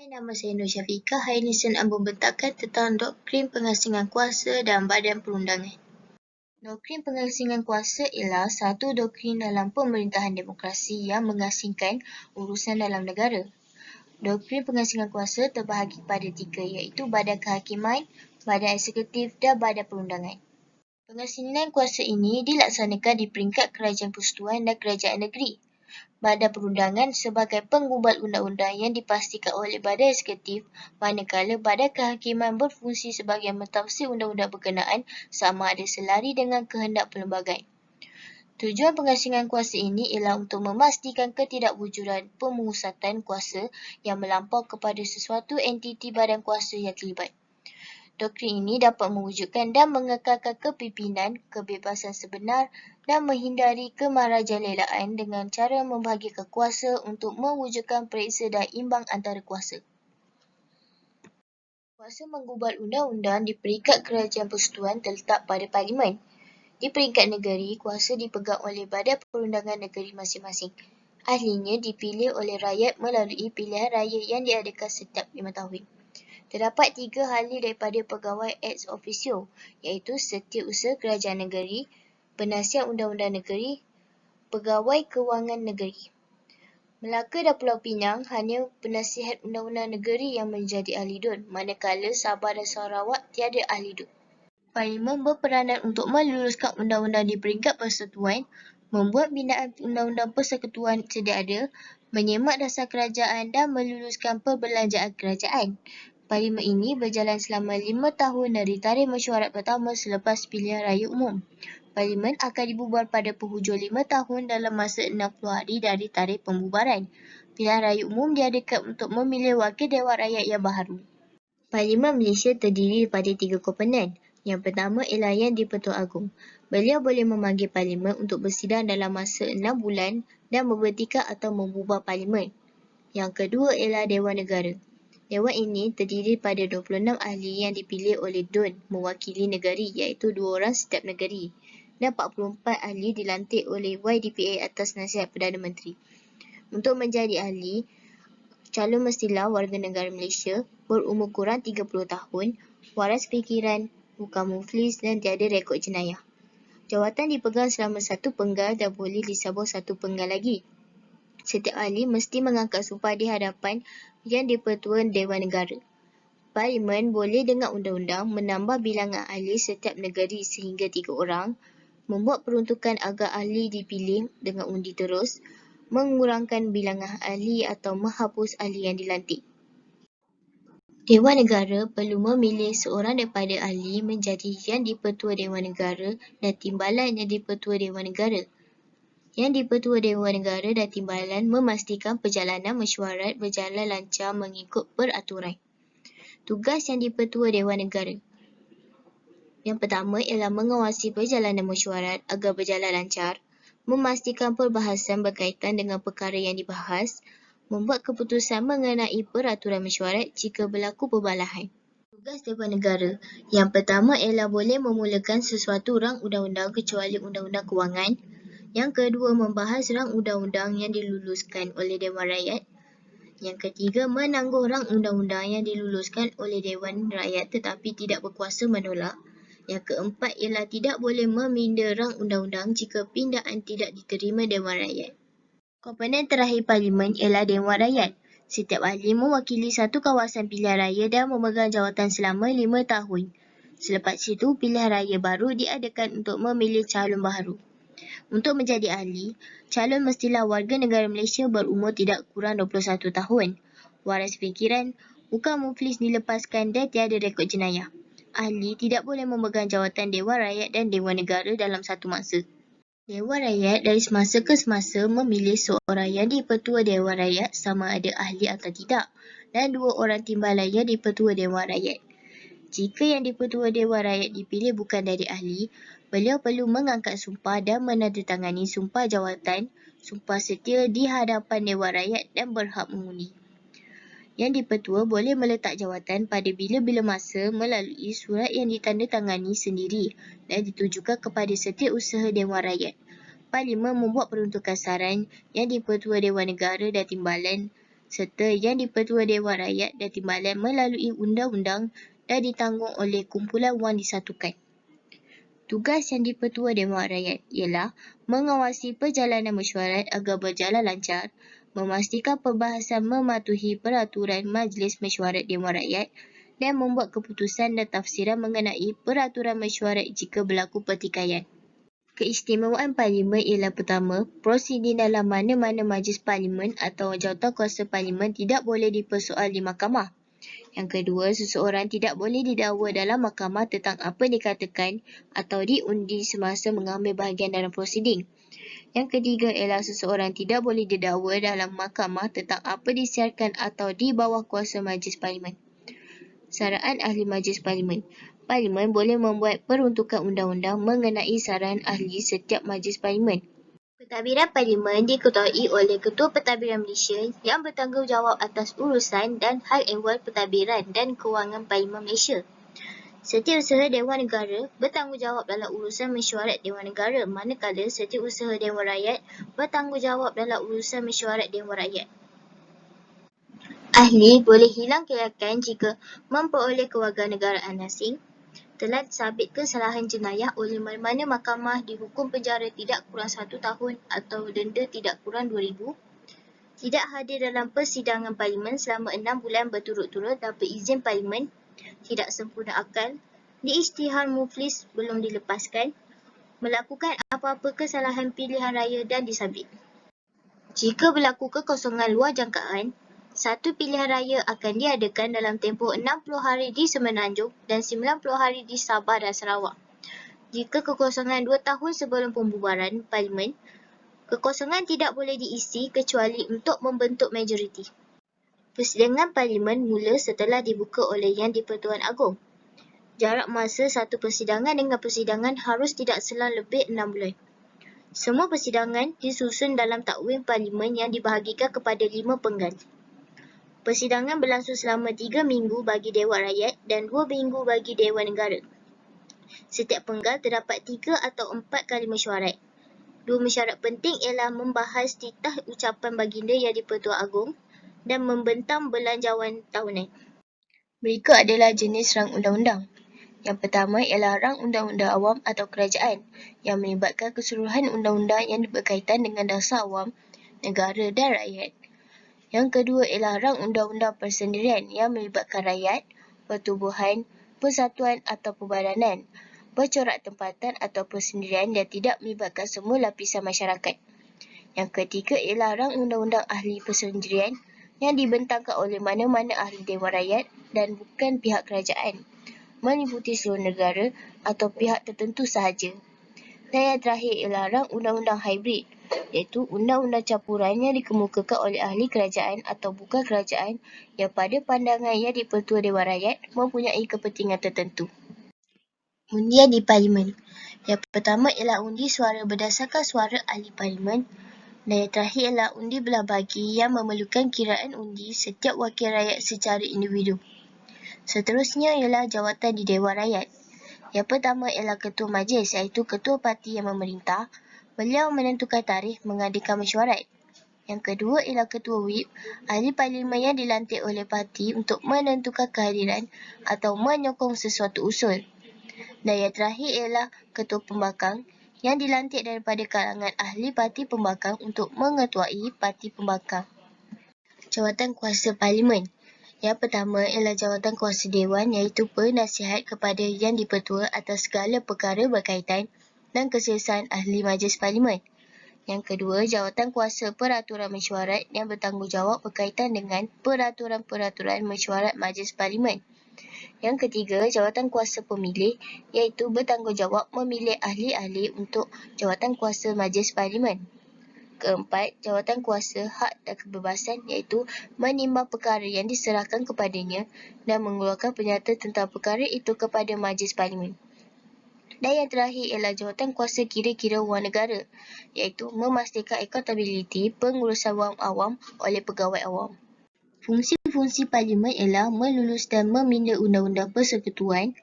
Hai, nama saya Nur Syafiqah. Hari ini saya nak membentangkan tentang doktrin pengasingan kuasa dan badan perundangan. Doktrin pengasingan kuasa ialah satu doktrin dalam pemerintahan demokrasi yang mengasingkan urusan dalam negara. Doktrin pengasingan kuasa terbahagi pada 3 iaitu badan kehakiman, badan eksekutif dan badan perundangan. Pengasingan kuasa ini dilaksanakan di peringkat kerajaan persekutuan dan kerajaan negeri. Badan perundangan sebagai penggubal undang-undang yang dipastikan oleh badan eksekutif, manakala badan kehakiman berfungsi sebagai mentafsir undang-undang berkenaan sama ada selari dengan kehendak perlembagaan. Tujuan pengasingan kuasa ini ialah untuk memastikan ketidakwujudan pemusatan kuasa yang melampau kepada sesuatu entiti badan kuasa yang terlibat. Doktrin ini dapat mewujudkan dan mengekalkan kepimpinan, kebebasan sebenar dan menghindari kemarajalelaan dengan cara membahagikan kuasa untuk mewujudkan periksa dan imbang antara kuasa. Kuasa menggubal undang-undang di peringkat kerajaan persekutuan terletak pada Parlimen. Di peringkat negeri, kuasa dipegang oleh badan perundangan negeri masing-masing. Ahlinya dipilih oleh rakyat melalui pilihan raya yang diadakan setiap 5 tahun. Terdapat 3 ahli daripada pegawai ex officio, iaitu Setiausaha Kerajaan Negeri, Penasihat Undang-Undang Negeri, Pegawai Kewangan Negeri. Melaka dan Pulau Pinang hanya Penasihat Undang-Undang Negeri yang menjadi ahli DUN, manakala Sabah dan Sarawak tiada ahli DUN. Parlimen berperanan untuk meluluskan undang-undang di peringkat persekutuan, membuat binaan undang-undang persekutuan sedia ada, menyemak dasar kerajaan dan meluluskan perbelanjaan kerajaan. Parlimen ini berjalan selama 5 tahun dari tarikh mesyuarat pertama selepas pilihan raya umum. Parlimen akan dibubar pada penghujung 5 tahun dalam masa 60 hari dari tarikh pembubaran. Pilihan raya umum diadakan untuk memilih wakil Dewan Rakyat yang baharu. Parlimen Malaysia terdiri daripada 3 komponen. Yang pertama ialah Yang di-Pertuan Agong. Beliau boleh memanggil Parlimen untuk bersidang dalam masa 6 bulan dan memberhentikan atau membubar Parlimen. Yang kedua ialah Dewan Negara. Dewan ini terdiri pada 26 ahli yang dipilih oleh DUN mewakili negeri, iaitu 2 orang setiap negeri, dan 44 ahli dilantik oleh YDPA atas nasihat Perdana Menteri. Untuk menjadi ahli, calon mestilah warga negara Malaysia, berumur kurang 30 tahun, waras fikiran, bukan muflis dan tiada rekod jenayah. Jawatan dipegang selama 1 penggal dan boleh disabung 1 penggal lagi. Setiap ahli mesti mengangkat sumpah di hadapan Yang di-Pertuan Dewan Negara. Parlimen boleh dengan undang-undang menambah bilangan ahli setiap negeri sehingga 3 orang, membuat peruntukan agar ahli dipilih dengan undi terus, mengurangkan bilangan ahli atau menghapus ahli yang dilantik. Dewan Negara perlu memilih seorang daripada ahli menjadi Yang di-Pertua Dewan Negara dan Timbalan Yang di-Pertua Dewan Negara. Yang di-Pertua Dewan Negara dan Timbalan memastikan perjalanan mesyuarat berjalan lancar mengikut peraturan. Tugas Yang di-Pertua Dewan Negara. Yang pertama ialah mengawasi perjalanan mesyuarat agar berjalan lancar, memastikan perbahasan berkaitan dengan perkara yang dibahas, membuat keputusan mengenai peraturan mesyuarat jika berlaku perbalahan. Tugas Dewan Negara. Yang pertama ialah boleh memulakan sesuatu rang undang-undang kecuali undang-undang kewangan. Yang kedua, membahas rang undang-undang yang diluluskan oleh Dewan Rakyat. Yang ketiga, menangguh rang undang-undang yang diluluskan oleh Dewan Rakyat tetapi tidak berkuasa menolak. Yang keempat ialah tidak boleh meminda rang undang-undang jika pindaan tidak diterima Dewan Rakyat. Komponen terakhir Parlimen ialah Dewan Rakyat. Setiap ahli mewakili satu kawasan pilihan raya dan memegang jawatan selama 5 tahun. Selepas itu, pilihan raya baru diadakan untuk memilih calon baharu. Untuk menjadi ahli, calon mestilah warga negara Malaysia berumur tidak kurang 21 tahun, waras fikiran, bukan muflis dilepaskan dan tiada rekod jenayah. Ahli tidak boleh memegang jawatan Dewan Rakyat dan Dewan Negara dalam satu masa. Dewan Rakyat dari semasa ke semasa memilih seorang Yang di-Pertua Dewan Rakyat sama ada ahli atau tidak, dan 2 orang timbalan Yang di-Pertua Dewan Rakyat. Jika Yang di-Pertua Dewan Rakyat dipilih bukan dari ahli, beliau perlu mengangkat sumpah dan menandatangani sumpah jawatan, sumpah setia di hadapan Dewan Rakyat dan berhak mengundi. Yang di-Pertua boleh meletak jawatan pada bila-bila masa melalui surat yang ditandatangani sendiri dan ditujukan kepada Setiausaha Dewan Rakyat. Parlimen membuat peruntukan saran Yang di-Pertua Dewan Negara dan Timbalan serta yang dipertua Dewan Rakyat dan Timbalan melalui undang-undang dan ditanggung oleh kumpulan wang disatukan. Tugas yang dipertua Dewan Rakyat ialah mengawasi perjalanan mesyuarat agar berjalan lancar, memastikan perbahasan mematuhi peraturan Majlis Mesyuarat Dewan Rakyat dan membuat keputusan dan tafsiran mengenai peraturan mesyuarat jika berlaku pertikaian. Keistimewaan Parlimen ialah pertama, prosedur dalam mana-mana majlis Parlimen atau jawatankuasa Parlimen tidak boleh dipersoal di mahkamah. Yang kedua, seseorang tidak boleh didakwa dalam mahkamah tentang apa dikatakan atau diundi semasa mengambil bahagian dalam prosiding. Yang ketiga ialah seseorang tidak boleh didakwa dalam mahkamah tentang apa disiarkan atau di bawah kuasa Majlis Parlimen. Saran Ahli Majlis Parlimen. Parlimen boleh membuat peruntukan undang-undang mengenai saran ahli setiap Majlis Parlimen. Pentadbiran Parlimen diketuai oleh Ketua Pentadbiran Malaysia yang bertanggungjawab atas urusan dan hal ehwal pentadbiran dan kewangan Parlimen Malaysia. Setiausaha Dewan Negara bertanggungjawab dalam urusan mesyuarat Dewan Negara, manakala Setiausaha Dewan Rakyat bertanggungjawab dalam urusan mesyuarat Dewan Rakyat. Ahli boleh hilang kelayakan jika memperoleh kewarganegaraan asing, telah sabit kesalahan jenayah oleh mana-mana mahkamah dihukum penjara tidak kurang 1 tahun atau denda tidak kurang RM2,000, tidak hadir dalam persidangan Parlimen selama 6 bulan berturut-turut tanpa izin Parlimen, tidak sempurna akal, diisytihar muflis belum dilepaskan, melakukan apa-apa kesalahan pilihan raya dan disabit. Jika berlaku kekosongan luar jangkaan, satu pilihan raya akan diadakan dalam tempoh 60 hari di Semenanjung dan 90 hari di Sabah dan Sarawak. Jika kekosongan 2 tahun sebelum pembubaran Parlimen, kekosongan tidak boleh diisi kecuali untuk membentuk majoriti. Persidangan Parlimen mula setelah dibuka oleh Yang di-Pertuan Agong. Jarak masa satu persidangan dengan persidangan harus tidak selang lebih 6 bulan. Semua persidangan disusun dalam takwim Parlimen yang dibahagikan kepada 5 penggal. Persidangan berlangsung selama 3 minggu bagi Dewan Rakyat dan 2 minggu bagi Dewan Negara. Setiap penggal terdapat 3 atau 4 kali mesyuarat. 2 mesyuarat penting ialah membahas titah ucapan baginda Yang di-Pertua Agong dan membentang belanjawan tahunan. Berikut adalah jenis rang undang-undang. Yang pertama ialah rang undang-undang awam atau kerajaan yang melibatkan keseluruhan undang-undang yang berkaitan dengan dasar awam, negara dan rakyat. Yang kedua ialah rang undang-undang persendirian yang melibatkan rakyat, pertubuhan, persatuan atau perbadanan, bercorak tempatan atau persendirian yang tidak melibatkan semua lapisan masyarakat. Yang ketiga ialah rang undang-undang ahli persendirian yang dibentangkan oleh mana-mana ahli Dewan Rakyat dan bukan pihak kerajaan, meliputi seluruh negara atau pihak tertentu sahaja. Dan yang terakhir ialah rang undang-undang hybrid, iaitu undang-undang campuran yang dikemukakan oleh ahli kerajaan atau bukan kerajaan yang pada pandangan Yang di-Pertua Dewan Rakyat mempunyai kepentingan tertentu. Undian di Parlimen. Yang pertama ialah undi suara berdasarkan suara ahli Parlimen dan yang terakhir ialah undi belah bagi yang memerlukan kiraan undi setiap wakil rakyat secara individu. Seterusnya ialah jawatan di Dewan Rakyat. Yang pertama ialah Ketua Majlis, iaitu Ketua Parti yang memerintah. Beliau menentukan tarikh mengadakan mesyuarat. Yang kedua ialah Ketua Whip, ahli Parlimen yang dilantik oleh parti untuk menentukan kehadiran atau menyokong sesuatu usul. Dan yang terakhir ialah Ketua Pembangkang yang dilantik daripada kalangan ahli parti pembangkang untuk mengetuai parti pembangkang. Jawatan kuasa Parlimen. Yang pertama ialah jawatan kuasa Dewan, iaitu penasihat kepada Yang di-Pertua atas segala perkara berkaitan dan keselesaan ahli Majlis Parlimen. Yang kedua, jawatan kuasa peraturan mesyuarat yang bertanggungjawab berkaitan dengan peraturan-peraturan mesyuarat Majlis Parlimen. Yang ketiga, jawatan kuasa pemilih, iaitu bertanggungjawab memilih ahli-ahli untuk jawatan kuasa Majlis Parlimen. Keempat, jawatan kuasa hak dan kebebasan, iaitu menimbang perkara yang diserahkan kepadanya dan mengeluarkan pernyataan tentang perkara itu kepada Majlis Parlimen. Dan yang terakhir ialah jawatan kuasa kira-kira wang negara, iaitu memastikan accountability pengurusan wang awam oleh pegawai awam. Fungsi-fungsi Parlimen ialah melulus dan meminda undang-undang persekutuan,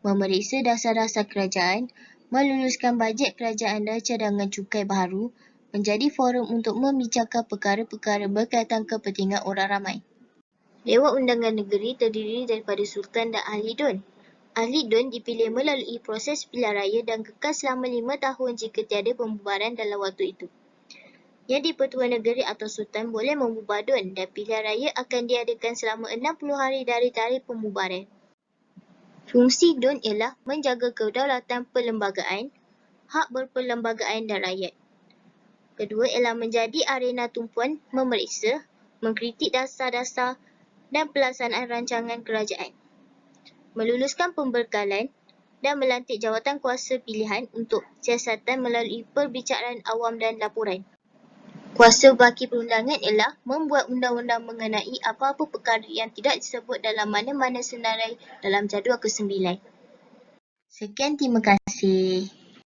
memeriksa dasar-dasar kerajaan, meluluskan bajet kerajaan dan cadangan cukai baharu, menjadi forum untuk membicarakan perkara-perkara berkaitan kepentingan orang ramai. Dewan Undangan Negeri terdiri daripada Sultan dan Ahli DUN. Ahli DUN dipilih melalui proses pilihan raya dan kekal selama 5 tahun jika tiada pembubaran dalam waktu itu. Yang di-Pertua Negeri atau Sultan boleh membubar DUN dan pilihan raya akan diadakan selama 60 hari dari tarikh pembubaran. Fungsi DUN ialah menjaga kedaulatan perlembagaan, hak berperlembagaan dan rakyat. Kedua ialah menjadi arena tumpuan memeriksa, mengkritik dasar-dasar dan pelaksanaan rancangan kerajaan, meluluskan pembekalan dan melantik jawatan kuasa pilihan untuk siasatan melalui perbicaraan awam dan laporan. Kuasa baki perundangan ialah membuat undang-undang mengenai apa-apa perkara yang tidak disebut dalam mana-mana senarai dalam jadual ke-9. Sekian, terima kasih.